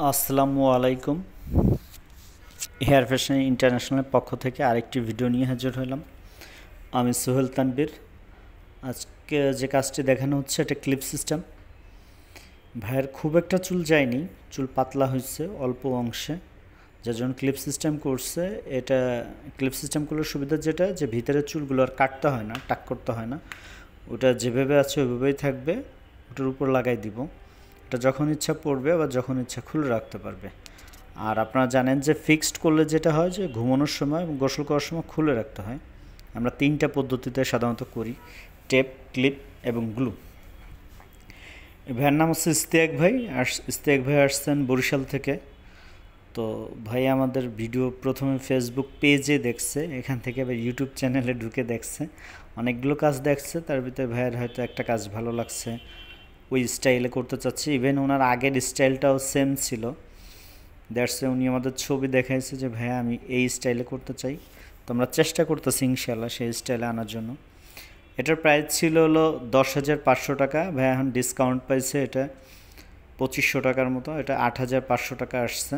আসসালামু আলাইকুম। Hair fashion ইন্টারন্যাশনালের পক্ষ থেকে আরেকটি ভিডিও নিয়ে হাজির হলাম। আমি সোহেল তানবীর। আজকে যে কাজটি দেখানো হচ্ছে এটা ক্লিপ সিস্টেম। ভাইয়ের খুব একটা চুল যায়নি, চুল পাতলা হয়েছে অল্প অংশে, যার জন্য ক্লিপ সিস্টেম করছে। এটা ক্লিপ সিস্টেমগুলোর সুবিধা যেটা, যে ভিতরের চুলগুলো আর কাটতে হয় না, টাক করতে হয় না, ওটা যেভাবে আছে ওইভাবেই থাকবে, ওটার উপর লাগাই দিব। এটা যখন ইচ্ছা পড়বে আবার যখন ইচ্ছা খুলে রাখতে পারবে। আর আপনারা জানেন যে ফিক্সড করলে যেটা হয় যে ঘুমানোর সময় এবং গোসল করার সময় খুলে রাখতে হয়। আমরা ৩টা পদ্ধতিতে সাধারণত করি: টেপ, ক্লিপ এবং গ্লু। ভাইয়ের নাম হচ্ছে ইশতিয়াক ভাই। আর ইশতিয়াক ভাই আসছেন বরিশাল থেকে। তো ভাই আমাদের ভিডিও প্রথমে ফেসবুক পেজে দেখছে, এখান থেকে আবার ইউটিউব চ্যানেলে ঢুকে দেখছে, অনেকগুলো কাজ দেখছে, তার ভিতরে ভাইয়ের হয়তো একটা কাজ ভালো লাগছে, ওই স্টাইলে করতে চাচ্ছি। ইভেন ওনার আগের স্টাইলটাও সেম ছিল, দ্যাটস উনি আমাদের ছবি দেখাইছে যে ভাইয়া আমি এই স্টাইলে করতে চাই। তো আমরা চেষ্টা করতেছি ইনশাল্লাহ সেই স্টাইলে আনার জন্য। এটার প্রাইস ছিল হলো 10,500 টাকা। ভাইয়া এখন ডিসকাউন্ট পাইছে, এটা 2500 টাকার মতো, এটা 8,500 টাকা আসছে।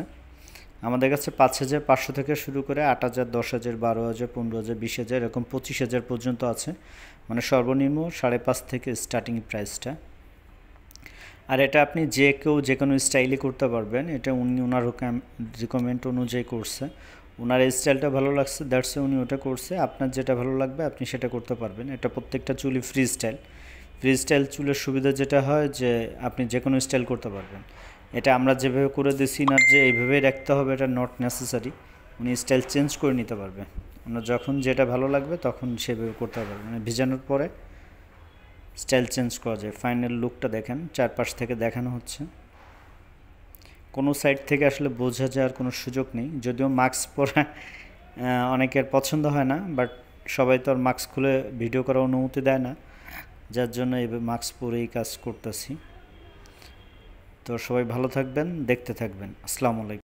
আমাদের কাছে 5,500 থেকে শুরু করে 8,000, 10,000, 12,000, 15,000, 20,000, এরকম 25,000 পর্যন্ত আছে। মানে সর্বনিম্ন 5.5 থেকে স্টার্টিং প্রাইসটা। আর এটা আপনি যে কেউ যে কোনো স্টাইলে করতে পারবেন। এটা উনি ওনার রিকমেন্ড অনুযায়ী করছে, ওনার এই স্টাইলটা ভালো লাগছে, দ্যাটস উনি ওটা করছে। আপনার যেটা ভালো লাগবে আপনি সেটা করতে পারবেন। এটা প্রত্যেকটা চুলই ফ্রি স্টাইল। ফ্রি স্টাইল চুলের সুবিধা যেটা হয় যে আপনি যে কোনো স্টাইল করতে পারবেন। এটা আমরা যেভাবে করে দিছি না যে এইভাবেই রাখতে হবে, এটা নট নেসেসারি। উনি স্টাইল চেঞ্জ করে নিতে পারবে। আপনার যখন যেটা ভালো লাগবে তখন সেভাবে করতে পারবেন। মানে ভিজানোর পরে স্টাইল চেঞ্জ করা যায়। ফাইনাল লুকটা দেখেন, চারপাশ থেকে দেখানো হচ্ছে, কোনো সাইড থেকে আসলে বোঝা যাওয়ার কোনো সুযোগ নেই। যদিও মাস্ক পরা অনেকের পছন্দ হয় না, বাট সবাই তো আর মাস্ক খুলে ভিডিও করার অনুমতি দেয় না, যার জন্য এইভাবে মাস্ক পরেই কাজ করতেছি। তো সবাই ভালো থাকবেন, দেখতে থাকবেন। আসসালামু আলাইকুম।